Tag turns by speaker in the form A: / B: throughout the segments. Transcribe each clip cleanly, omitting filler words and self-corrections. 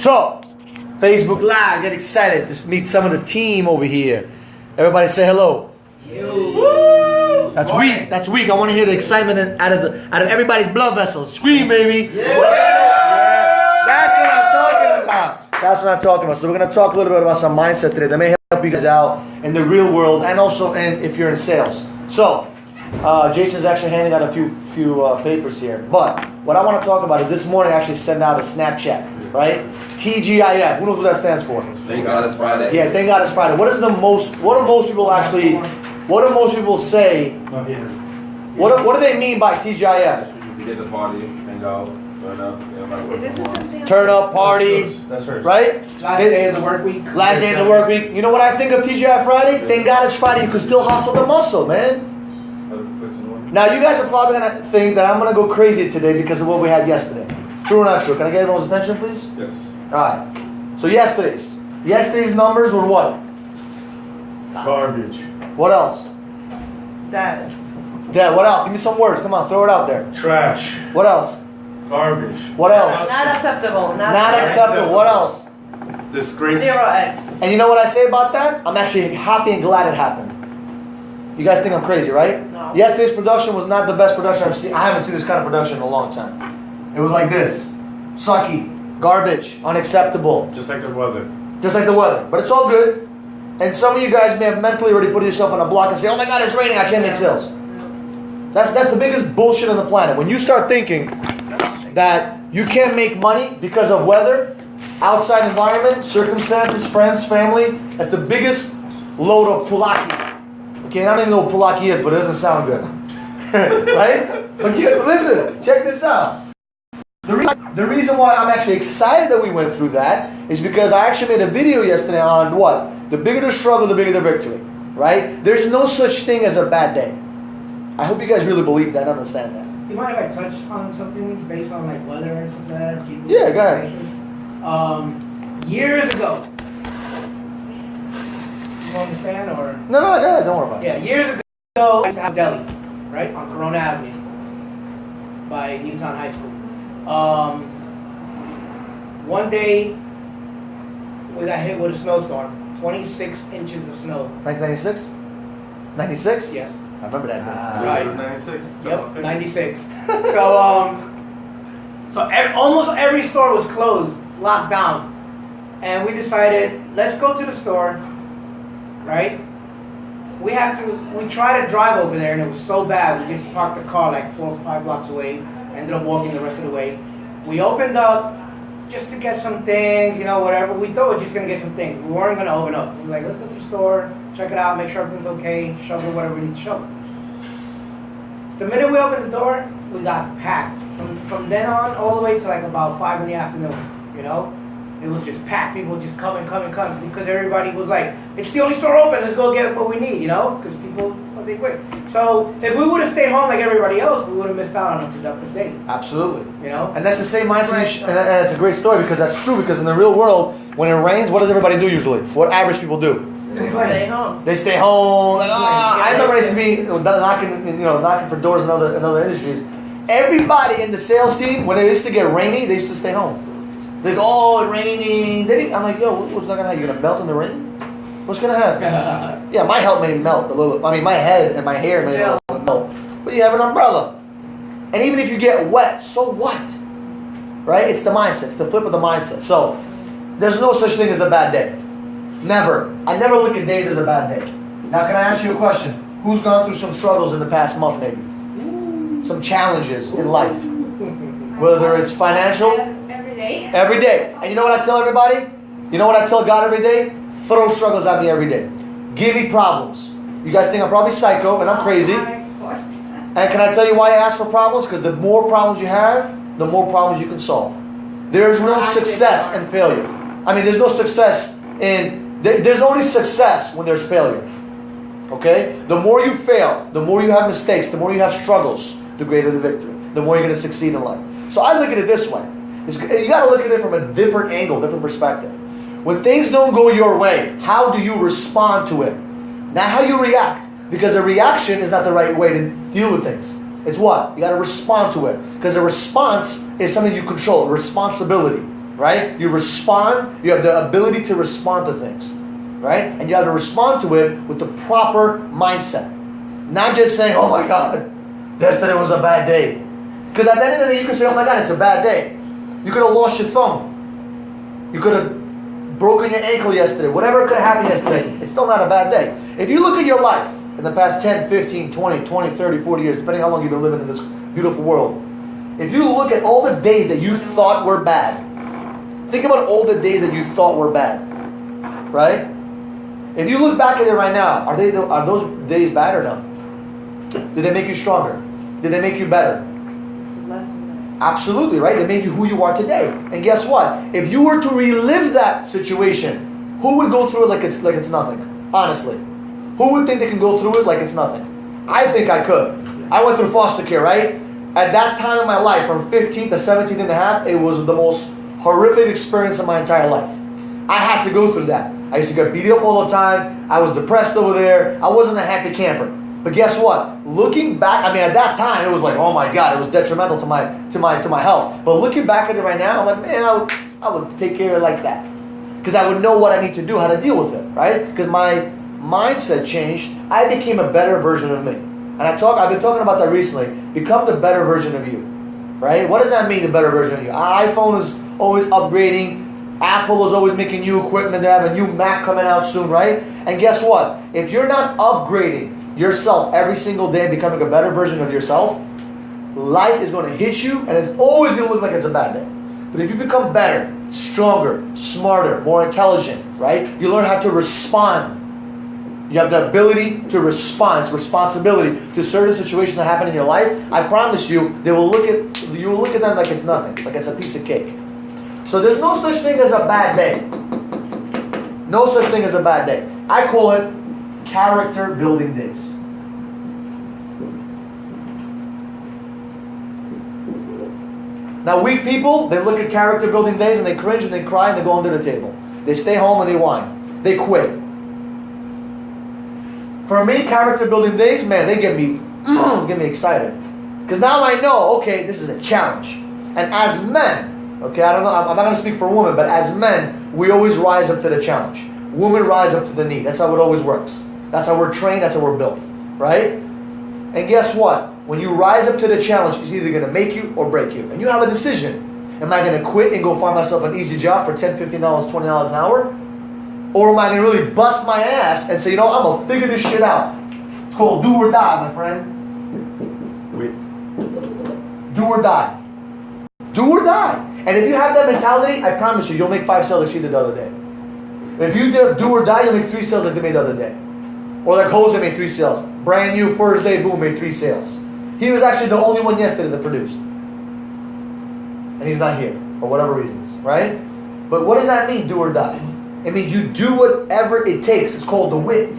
A: So, Facebook Live, get excited to meet some of the team over here. Everybody say hello. Woo! That's weak. That's weak. I want to hear the excitement out of everybody's blood vessels. Scream, baby. Yeah. That's what I'm talking about. That's what I'm talking about. So we're going to talk a little bit about some mindset today that may help you guys out in the real world and also if you're in sales. So, Jason's actually handing out a few papers here. But what I want to talk about is this morning I actually sent out a Snapchat, right? TGIF. Who knows what that stands for?
B: Thank God it's Friday.
A: Yeah, thank God it's Friday. What do most people say? What do they mean by TGIF?
B: You get the party and go, turn up.
A: Turn up, party.
B: That's right.
A: Right?
C: Last day of the work week.
A: Last day of the work week. You know what I think of TGI Friday? Thank God it's Friday. You can still hustle the muscle, man. Now, you guys are probably going to think that I'm going to go crazy today because of what we had yesterday. True or not true? Can I get everyone's attention, please?
B: Yes.
A: All right. So yesterday's numbers were what?
B: Garbage.
A: What else?
C: Dad.
A: Dad, what else? Give me some words. Come on, throw it out there.
B: Trash.
A: What else?
B: Garbage.
A: What else?
C: Not acceptable.
A: Not acceptable. What else?
B: Disgrace.
C: 0x.
A: And you know what I say about that? I'm actually happy and glad it happened. You guys think I'm crazy, right?
C: No.
A: Yesterday's production was not the best production I've seen. I haven't seen this kind of production in a long time. It was like this. Sucky. Garbage. Unacceptable.
B: Just like the weather.
A: Just like the weather. But it's all good. And some of you guys may have mentally already put yourself on a block and say, oh my God, it's raining, I can't make sales. That's the biggest bullshit on the planet. When you start thinking that you can't make money because of weather, outside environment, circumstances, friends, family, that's the biggest load of pulaki. Okay, I don't even know what pulaki is, but it doesn't sound good. Right? Okay, listen, check this out. The reason why I'm actually excited that we went through that is because I actually made a video yesterday on what? The bigger the struggle, the bigger the victory. Right? There's no such thing as a bad day. I hope you guys really believe that and understand that.
C: You mind if I touch on something based on like weather and stuff like that?
A: Yeah, go ahead.
C: Years ago. You understand or?
A: No, go ahead. Don't worry about it.
C: Yeah, years ago I used to have deli, right? On Corona Avenue by Newtown High School. One day we got hit with a snowstorm. 26 inches of snow.
A: 1996? 96?
C: Yes.
A: I remember that day.
C: Right.
B: 96.
C: Yep, 96. So almost every store was closed, locked down. And we decided, let's go to the store, right? We tried to drive over there and it was so bad, we just parked the car like 4 or 5 blocks away, ended up walking the rest of the way. We opened up just to get some things, you know, whatever. We thought we were just going to get some things. We weren't going to open up. We were like, let's go to the store, check it out, make sure everything's okay, shovel whatever we need to shovel. The minute we opened the door, we got packed. From then on, all the way to like about 5 in the afternoon, you know? It was just packed. People just coming, because everybody was like, it's the only store open, let's go get what we need, you know? Because people, they quit. So if we would have stayed home like everybody else, we would have missed out on a productive day.
A: Absolutely.
C: You know?
A: And that's the same mindset, and that's a great story because that's true, because in the real world, when it rains, what does everybody do usually? What average people do?
C: Stay home.
A: They stay home. Like, I remember I used to be knocking for doors in other industries. Everybody in the sales team, when it used to get rainy, they used to stay home. They go, oh, it's raining. I'm like, yo, what's not gonna happen? You're gonna melt in the rain? What's gonna happen? Yeah, my head may melt a little. I mean, my head and my hair may melt. But you have an umbrella. And even if you get wet, so what? Right? It's the mindset. It's the flip of the mindset. So, there's no such thing as a bad day. Never. I never look at days as a bad day. Now, can I ask you a question? Who's gone through some struggles in the past month, maybe? Some challenges in life. Whether it's financial. Every day. And you know what I tell everybody? You know what I tell God every day? Throw struggles at me every day. Give me problems. You guys think I'm probably psycho and I'm crazy. And can I tell you why I ask for problems? Because the more problems you have, the more problems you can solve. There's no success in failure. I mean, there's no success there's only success when there's failure. Okay? The more you fail, the more you have mistakes, the more you have struggles, the greater the victory. The more you're going to succeed in life. So I look at it this way. You got to look at it from a different angle, different perspective. When things don't go your way, how do you respond to it? Not how you react. Because a reaction is not the right way to deal with things. It's what? You got to respond to it. Because a response is something you control, responsibility. right? You respond. You have the ability to respond to things, right? And you have to respond to it with the proper mindset. Not just saying, oh my God, yesterday was a bad day. Because at the end of the day, you can say, oh my God, it's a bad day. You could have lost your thumb. You could have broken your ankle yesterday. Whatever could have happened yesterday, it's still not a bad day. If you look at your life in the past 10, 15, 20, 30, 40 years, depending how long you've been living in this beautiful world, if you look at all the days that you thought were bad, think about all the days that you thought were bad, right? If you look back at it right now, are those days bad or no? Did they make you stronger? Did they make you better?
D: It's a lesson.
A: Absolutely, right? They made you who you are today. And guess what? If you were to relive that situation, who would go through it like it's nothing? Honestly. Who would think they can go through it like it's nothing? I think I could. I went through foster care, right? At that time in my life, from 15 to 17 and a half, it was the most horrific experience of my entire life. I had to go through that. I used to get beat up all the time. I was depressed over there. I wasn't a happy camper. But guess what? Looking back, I mean, at that time, it was like, oh my God, it was detrimental to my health. But looking back at it right now, I'm like, man, I would take care of it like that. Because I would know what I need to do, how to deal with it, right? Because my mindset changed. I became a better version of me. And I've been talking about that recently. Become the better version of you, right? What does that mean, the better version of you? iPhone is always upgrading. Apple is always making new equipment. They have a new Mac coming out soon, right? And guess what? If you're not upgrading yourself every single day, becoming a better version of yourself, life is going to hit you and it's always going to look like it's a bad day. But if you become better, stronger, smarter, more intelligent, right? You learn how to respond. You have the ability to respond. It's responsibility to certain situations that happen in your life. I promise you, you will look at them like it's nothing, like it's a piece of cake. So there's no such thing as a bad day. No such thing as a bad day. I call it character building days. Now weak people, they look at character building days and they cringe and they cry and they go under the table. They stay home and they whine. They quit. For me, character building days, man, they get me excited. Because now I know, okay, this is a challenge. And as men, okay, I don't know, I'm not going to speak for women, but as men, we always rise up to the challenge. Women rise up to the need. That's how it always works. That's how we're trained, that's how we're built, right? And guess what? When you rise up to the challenge, it's either going to make you or break you. And you have a decision. Am I going to quit and go find myself an easy job for $10, $15, $20 an hour? Or am I going to really bust my ass and say, you know, I'm going to figure this shit out. It's called do or die, my friend. Do or die. Do or die. And if you have that mentality, I promise you, you'll make 5 sales like she did the other day. If you do or die, you'll make 3 sales like they made the other day. Or like Jose made 3 sales. Brand new, first day, boom, made 3 sales. He was actually the only one yesterday that produced. And he's not here, for whatever reasons, right? But what does that mean, do or die? It means you do whatever it takes. It's called the wit.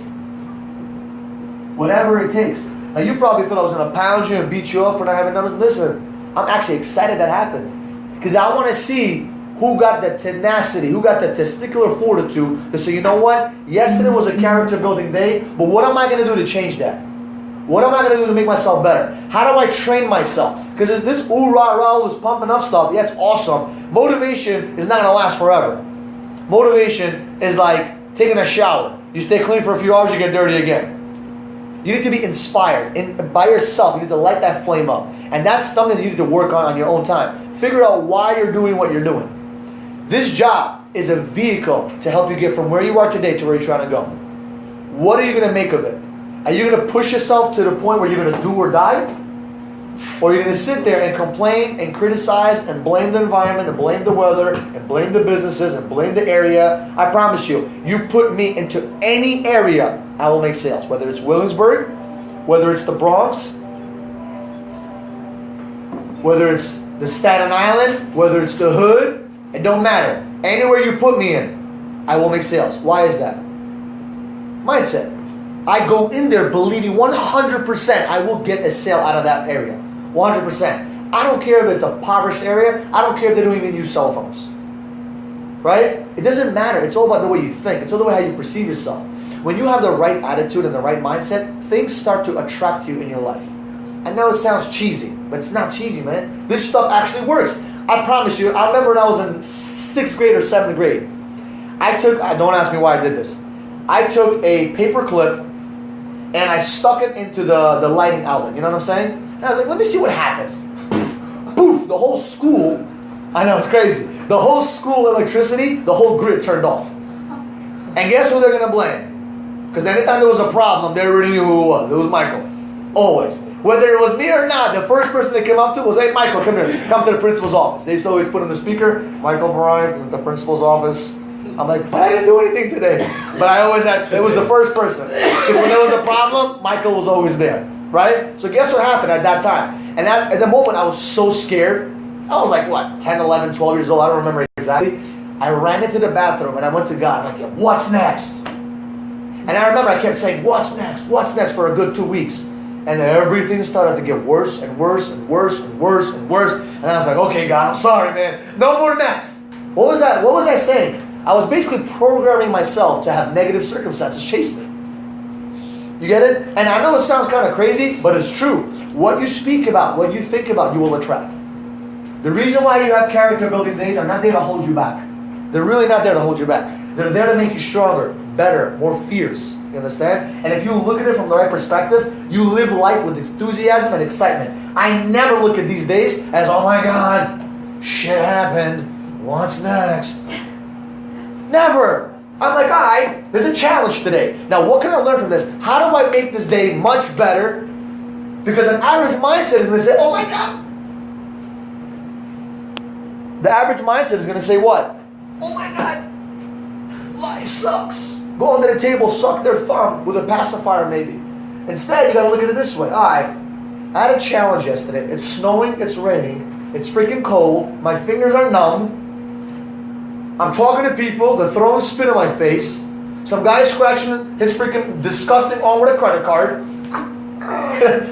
A: Whatever it takes. Now you probably thought I was going to pound you and beat you up for not having numbers. Listen, I'm actually excited that happened. Because I want to see who got the tenacity, who got the testicular fortitude to say, you know what? Yesterday was a character building day, but what am I going to do to change that? What am I going to do to make myself better? How do I train myself? Because this ooh rah rah, this pumping up stuff, yeah, it's awesome. Motivation is not going to last forever. Motivation is like taking a shower. You stay clean for a few hours, you get dirty again. You need to be inspired by yourself. You need to light that flame up. And that's something that you need to work on your own time. Figure out why you're doing what you're doing. This job is a vehicle to help you get from where you are today to where you're trying to go. What are you going to make of it? Are you going to push yourself to the point where you're going to do or die? Or are you going to sit there and complain and criticize and blame the environment and blame the weather and blame the businesses and blame the area? I promise you, you put me into any area, I will make sales. Whether it's Williamsburg, whether it's the Bronx, whether it's the Staten Island, whether it's the hood, it don't matter. Anywhere you put me in, I will make sales. Why is that? Mindset. I go in there believing 100% I will get a sale out of that area. 100%. I don't care if it's a impoverished area. I don't care if they don't even use cell phones. Right? It doesn't matter. It's all about the way you think. It's all the way how you perceive yourself. When you have the right attitude and the right mindset, things start to attract you in your life. I know it sounds cheesy, but it's not cheesy, man. This stuff actually works. I promise you, I remember when I was in 6th grade or 7th grade. Don't ask me why I did this. I took a paper clip and I stuck it into the lighting outlet. You know what I'm saying? And I was like, let me see what happens. Poof, the whole school, I know it's crazy. The whole school electricity, the whole grid turned off. And guess who they're going to blame? Because anytime there was a problem, they already knew who it was. It was Michael. Always. Whether it was me or not, the first person they came up to was, hey, Michael, come here. Come to the principal's office. They used to always put on the speaker, Michael Barayev, at the principal's office. I'm like, but I didn't do anything today. But I always had to. It was the first person. Because when there was a problem, Michael was always there. Right? So guess what happened at that time? And at the moment, I was so scared. I was like, what, 10, 11, 12 years old? I don't remember exactly. I ran into the bathroom and I went to God. I'm like, yeah, what's next? And I remember I kept saying, what's next? What's next for a good 2 weeks? And everything started to get worse and worse and worse and worse and worse. And I was like, okay, God, I'm sorry, man. No more next. What was that? What was I saying? I was basically programming myself to have negative circumstances chase me. You get it? And I know it sounds kind of crazy, but it's true. What you speak about, what you think about, you will attract. The reason why you have character building days are not there to hold you back. They're really not there to hold you back. They're there to make you stronger, better, more fierce. You understand? And if you look at it from the right perspective, you live life with enthusiasm and excitement. I never look at these days as, oh my God, shit happened. What's next? Never. I'm like, all right, there's a challenge today. Now, what can I learn from this? How do I make this day much better? Because an average mindset is going to say, oh my God. The average mindset is going to say what? Oh my God. Life sucks. Go under the table, suck their thumb with a pacifier maybe. Instead, you got to look at it this way. All right, I had a challenge yesterday. It's snowing, it's raining, it's freaking cold. My fingers are numb. I'm talking to people. They're throwing spit in my face. Some guy's scratching his freaking disgusting arm with a credit card.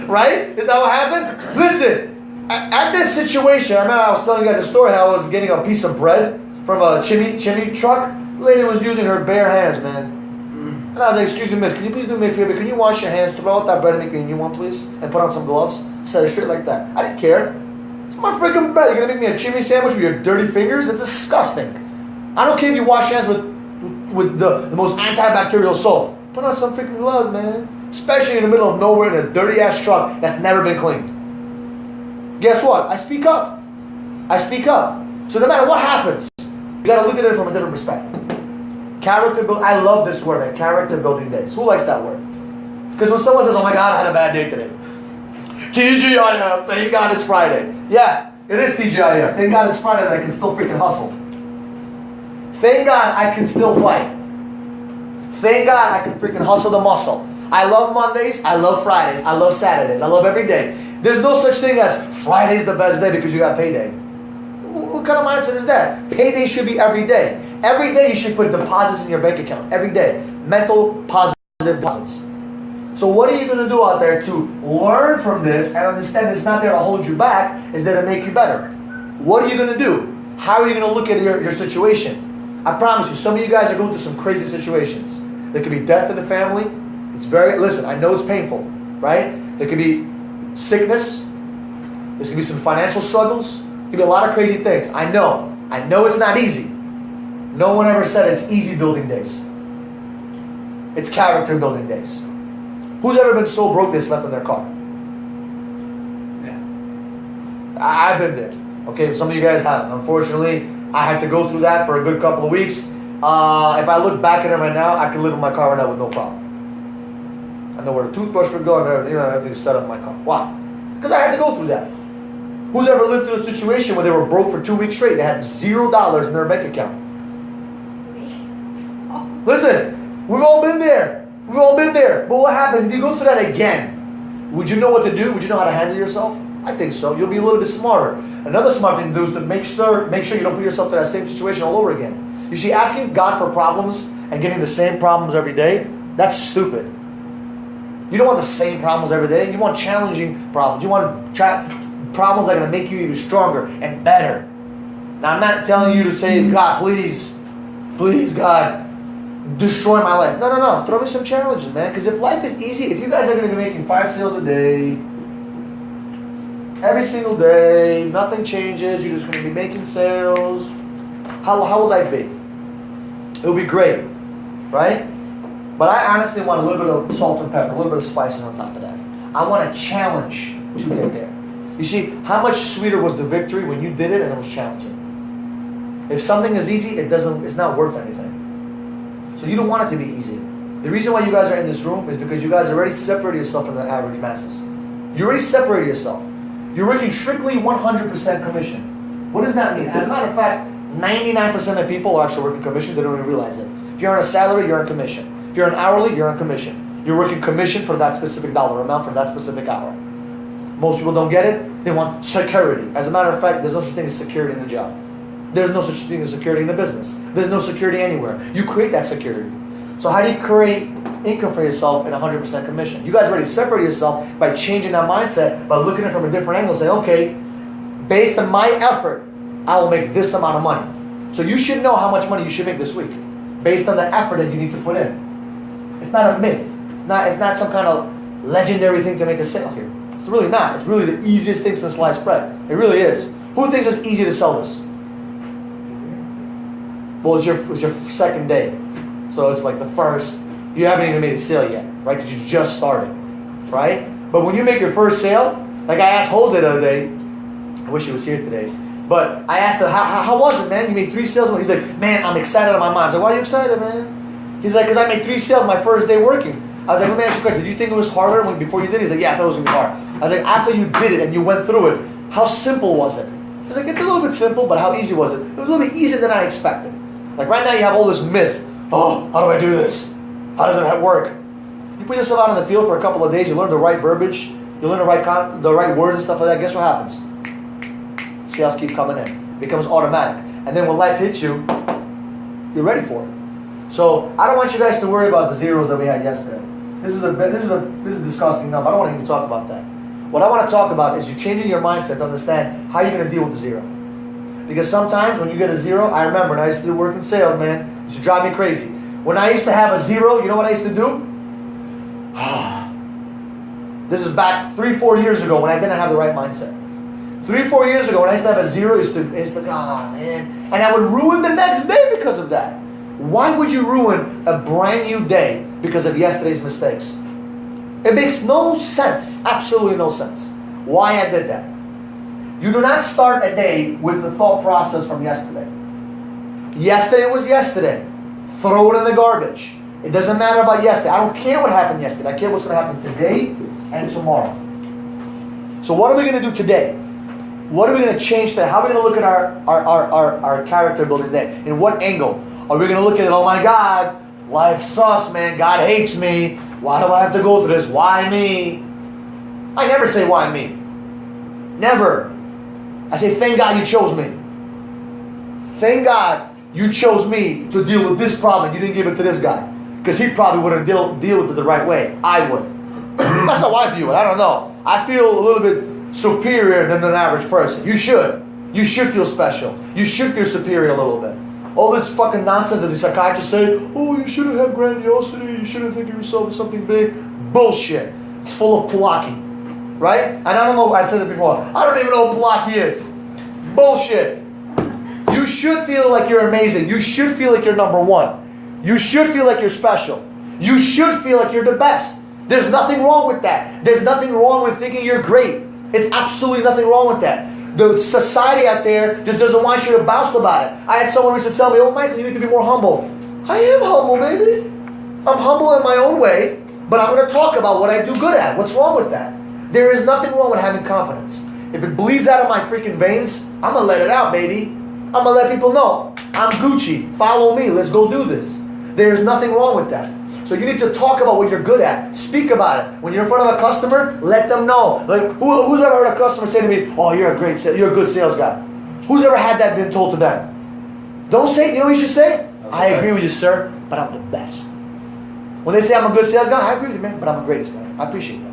A: Right? Is that what happened? Listen, at this situation, I remember I was telling you guys a story how I was getting a piece of bread from a chimney truck. The lady was using her bare hands, man. And I was like, excuse me, miss, can you please do me a favor? Can you wash your hands, throw out that bread and make me a new one, please? And put on some gloves? I said it straight like that. I didn't care. It's my freaking bread. You're going to make me a chimney sandwich with your dirty fingers? It's disgusting. I don't care if you wash your hands with the most antibacterial soap. Put on some freaking gloves, man. Especially in the middle of nowhere in a dirty-ass truck that's never been cleaned. Guess what? I speak up. I speak up. So no matter what happens, you got to look at it from a different perspective. Character building. I love this word, man. Character building days. Who likes that word? Because when someone says, oh my God, I had a bad day today. TGIF, thank God it's Friday. Yeah, it is TGIF. Thank God it's Friday that I can still freaking hustle. Thank God I can still fight. Thank God I can freaking hustle the muscle. I love Mondays. I love Fridays. I love Saturdays. I love every day. There's no such thing as Friday's the best day because you got payday. What kind of mindset is that? Payday should be every day. Every day you should put deposits in your bank account. Every day. Mental positive deposits. So what are you going to do out there to learn from this and understand it's not there to hold you back, it's there to make you better? What are you going to do? How are you going to look at your situation? I promise you, some of you guys are going through some crazy situations. There could be death in the family. Listen, I know it's painful, right? There could be sickness. There could be some financial struggles. There could be a lot of crazy things. I know it's not easy. No one ever said it's easy building days. It's character building days. Who's ever been so broke they slept in their car?
C: Yeah.
A: I've been there. Okay, some of you guys haven't. Unfortunately, I had to go through that for a good couple of weeks. If I look back at it right now, I could live in my car right now with no problem. I know where the toothbrush would go and everything. Everything's set up in my car. Why? Because I had to go through that. Who's ever lived through a situation where they were broke for 2 weeks straight? They had $0 in their bank account. Listen, we've all been there. We've all been there. But what happens if you go through that again? Would you know what to do? Would you know how to handle yourself? I think so. You'll be a little bit smarter. Another smart thing to do is to make sure you don't put yourself to that same situation all over again. You see, asking God for problems and getting the same problems every day, that's stupid. You don't want the same problems every day. You want challenging problems. You want problems that are going to make you even stronger and better. Now, I'm not telling you to say, God, please, God, destroy my life. No. Throw me some challenges, man. Because if life is easy, if you guys are going to be making 5 sales a day, every single day, nothing changes, you're just going to be making sales. how will life be? It'll be great, right? But I honestly want a little bit of salt and pepper, a little bit of spices on top of that. I want a challenge to get there. You see, how much sweeter was the victory when you did it and it was challenging? If something is easy, it's not worth anything. So you don't want it to be easy. The reason why you guys are in this room is because you guys already separated yourself from the average masses. You already separated yourself. You're working strictly 100% commission. What does that mean? As a matter of fact, 99% of people are actually working commission. They don't even realize it. If you're on a salary, you're on commission. If you're on hourly, you're on commission. You're working commission for that specific dollar amount for that specific hour. Most people don't get it. They want security. As a matter of fact, there's no such thing as security in a job. There's no such thing as security in a business. There's no security anywhere. You create that security. So how do you create income for yourself in 100% commission? You guys already separate yourself by changing that mindset, by looking at it from a different angle, saying, okay, based on my effort, I will make this amount of money. So you should know how much money you should make this week, based on the effort that you need to put in. It's not a myth. It's not some kind of legendary thing to make a sale here. It's really not. It's really the easiest thing since sliced bread. It really is. Who thinks it's easy to sell this? Well, it's your second day. So it's like the first, you haven't even made a sale yet, right? Because you just started, right? But when you make your first sale, like I asked Jose the other day, I wish he was here today, but I asked him, how was it, man? You made 3 sales? He's like, man, I'm excited out of my mind. I was like, why are you excited, man? He's like, because I made 3 sales my first day working. I was like, let me ask you a question. Did you think it was harder before you did it? He's like, yeah, I thought it was going to be hard. I was like, after you did it and you went through it, how simple was it? He's like, it's a little bit simple, but how easy was it? It was a little bit easier than I expected. Like right now you have all this myth. Oh, how do I do this? How does it work? You put yourself out in the field for a couple of days, you learn the right verbiage, you learn the right words and stuff like that, guess what happens? Sales keep coming in. It becomes automatic. And then when life hits you, you're ready for it. So I don't want you guys to worry about the zeros that we had yesterday. This is a disgusting number. I don't want to even talk about that. What I want to talk about is you changing your mindset to understand how you're going to deal with the zero. Because sometimes when you get a zero, I remember when I used to work in sales, man, it used to drive me crazy. When I used to have a zero, you know what I used to do? This is back 3-4 years ago when I didn't have the right mindset. 3-4 years ago when I used to have a zero, I used to man. And I would ruin the next day because of that. Why would you ruin a brand new day because of yesterday's mistakes? It makes no sense. Absolutely no sense. Why I did that. You do not start a day with the thought process from yesterday. Yesterday was yesterday. Throw it in the garbage. It doesn't matter about yesterday. I don't care what happened yesterday. I care what's going to happen today and tomorrow. So what are we going to do today? What are we going to change today? How are we going to look at our character building day? In what angle? Are we going to look at it, oh my God, life sucks, man. God hates me. Why do I have to go through this? Why me? I never say why me. Never. I say, thank God you chose me. Thank God you chose me to deal with this problem. You didn't give it to this guy. Because he probably wouldn't deal with it the right way. I would. That's how I view it. I don't know. I feel a little bit superior than an average person. You should. You should feel special. You should feel superior a little bit. All this fucking nonsense that the psychiatrists say, oh, you shouldn't have grandiosity. You shouldn't think of yourself as something big. Bullshit. It's full of Palaki. Right? And I don't know, I said it before. I don't even know what Palaki is. Bullshit. You should feel like you're amazing. You should feel like you're number one. You should feel like you're special. You should feel like you're the best. There's nothing wrong with that. There's nothing wrong with thinking you're great. It's absolutely nothing wrong with that. The society out there just doesn't want you to boast about it. I had someone recently tell me, oh, Michael, you need to be more humble. I am humble, baby. I'm humble in my own way, but I'm going to talk about what I do good at. What's wrong with that? There is nothing wrong with having confidence. If it bleeds out of my freaking veins, I'm going to let it out, baby. I'm going to let people know. I'm Gucci. Follow me. Let's go do this. There's nothing wrong with that. So you need to talk about what you're good at. Speak about it. When you're in front of a customer, let them know. Like, who's ever heard a customer say to me, oh, you're a good sales guy? Who's ever had that been told to them? Don't say, you know what you should say? I agree with you, sir, but I'm the best. When they say I'm a good sales guy, I agree with you, man, but I'm the greatest, man. I appreciate that.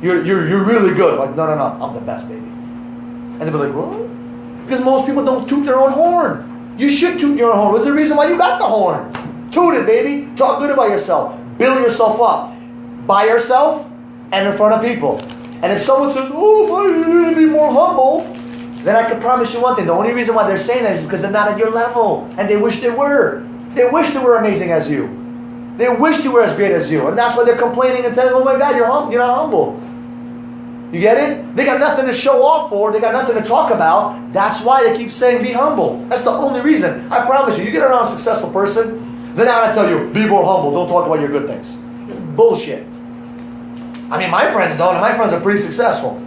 A: You're really good. Like, no, I'm the best, baby. And they'll be like, what? Because most people don't toot their own horn. You should toot your own horn. What's the reason why you got the horn? Toot it, baby. Talk good about yourself. Build yourself up. By yourself and in front of people. And if someone says, oh, you need to be more humble, then I can promise you one thing. The only reason why they're saying that is because they're not at your level. And they wish they were. They wish they were amazing as you. They wish they were as great as you. And that's why they're complaining and telling, oh my God, you're not humble. You get it? They got nothing to show off for. They got nothing to talk about. That's why they keep saying be humble. That's the only reason. I promise you, you get around a successful person, then I tell you, be more humble. Don't talk about your good things. It's bullshit. I mean, my friends don't, and my friends are pretty successful.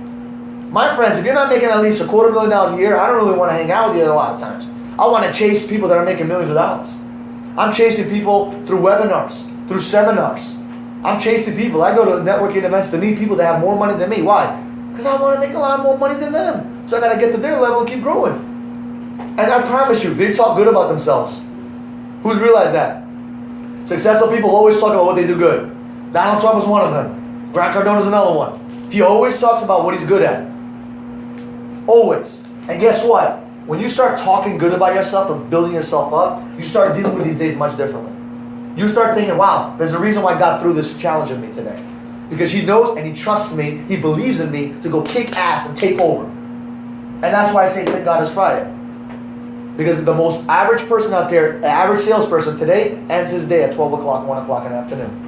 A: My friends, if you're not making at least $250,000 a year, I don't really want to hang out with you a lot of times. I want to chase people that are making millions of dollars. I'm chasing people through webinars, through seminars. I'm chasing people. I go to networking events to meet people that have more money than me. Why? Because I want to make a lot more money than them. So I got to get to their level and keep growing. And I promise you, they talk good about themselves. Who's realized that? Successful people always talk about what they do good. Donald Trump is one of them. Grant Cardone is another one. He always talks about what he's good at. Always. And guess what? When you start talking good about yourself and building yourself up, you start dealing with these days much differently. You start thinking, wow, there's a reason why God threw this challenge at me today. Because He knows and He trusts me, He believes in me to go kick ass and take over. And that's why I say thank God it's Friday. Because the most average person out there, the average salesperson today, ends his day at 12 o'clock, 1 o'clock in the afternoon.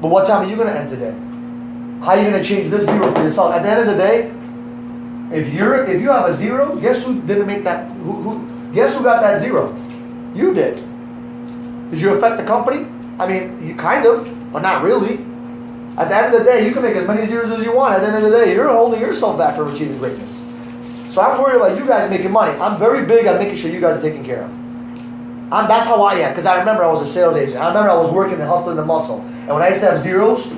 A: But what time are you going to end today? How are you going to change this zero for yourself? At the end of the day, if you have a zero, guess who didn't make that? Guess who got that zero? You did. Did you affect the company? I mean, you kind of, but not really. At the end of the day, you can make as many zeros as you want. At the end of the day, you're holding yourself back from achieving greatness. So I'm worried about you guys making money. I'm very big on making sure you guys are taken care of. That's how I am, because I remember I was a sales agent. I remember I was working and hustling the muscle. And when I used to have zeros,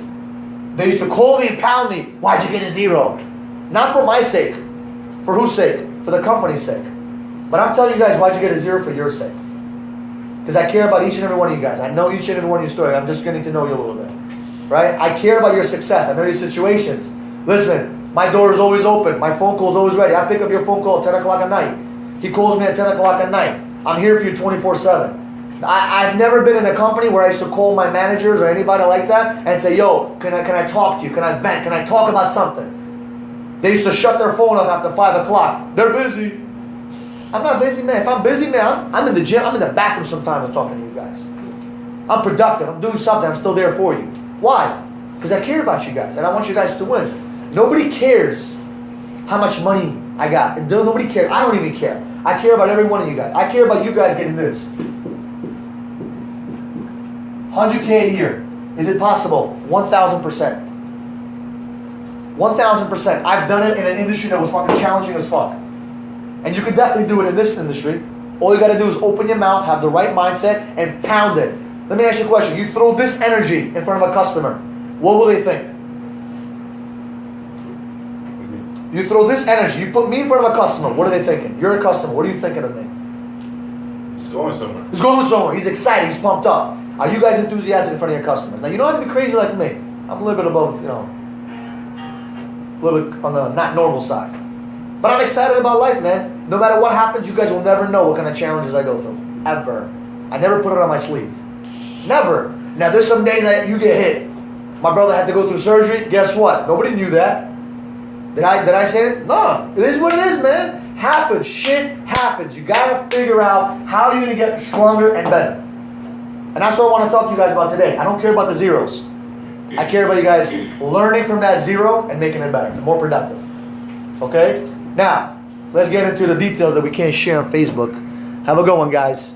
A: they used to call me and pound me. Why'd you get a zero? Not for my sake. For whose sake? For the company's sake. But I'm telling you guys, why'd you get a zero? For your sake. Because I care about each and every one of you guys. I know each and every one of your story. I'm just getting to know you a little bit. Right? I care about your success. I know your situations. Listen, my door is always open. My phone call is always ready. I pick up your phone call at 10 o'clock at night. He calls me at 10 o'clock at night. I'm here for you 24/7. I've never been in a company where I used to call my managers or anybody like that and say, yo, can I talk to you? Can I vent? Can I talk about something? They used to shut their phone off after 5 o'clock. They're busy. I'm not busy, man. If I'm busy, man, I'm in the gym. I'm in the bathroom sometimes. I'm talking to you guys. I'm productive. I'm doing something. I'm still there for you. Why? Because I care about you guys, and I want you guys to win. Nobody cares how much money I got. Nobody cares. I don't even care. I care about every one of you guys. I care about you guys getting this. 100K a year. Is it possible? 1,000%. 1,000%. I've done it in an industry that was fucking challenging as fuck. And you can definitely do it in this industry. All you got to do is open your mouth, have the right mindset, and pound it. Let me ask you a question. You throw this energy in front of a customer. What will they think? You throw this energy. You put me in front of a customer. What are they thinking? You're a customer. What are you thinking of me?
B: He's going somewhere.
A: He's going somewhere. He's excited. He's pumped up. Are you guys enthusiastic in front of your customers? Now, you don't have to be crazy like me. I'm a little bit above, a little bit on the not normal side. But I'm excited about life, man. No matter what happens, you guys will never know what kind of challenges I go through. Ever. I never put it on my sleeve. Never. Now, there's some days you get hit. My brother had to go through surgery. Guess what? Nobody knew that. Did I say it? No. It is what it is, man. Happens. Shit happens. You got to figure out how you're going to get stronger and better. And that's what I want to talk to you guys about today. I don't care about the zeros. I care about you guys learning from that zero and making it better, more productive. Okay? Now, let's get into the details that we can't share on Facebook. Have a good one, guys.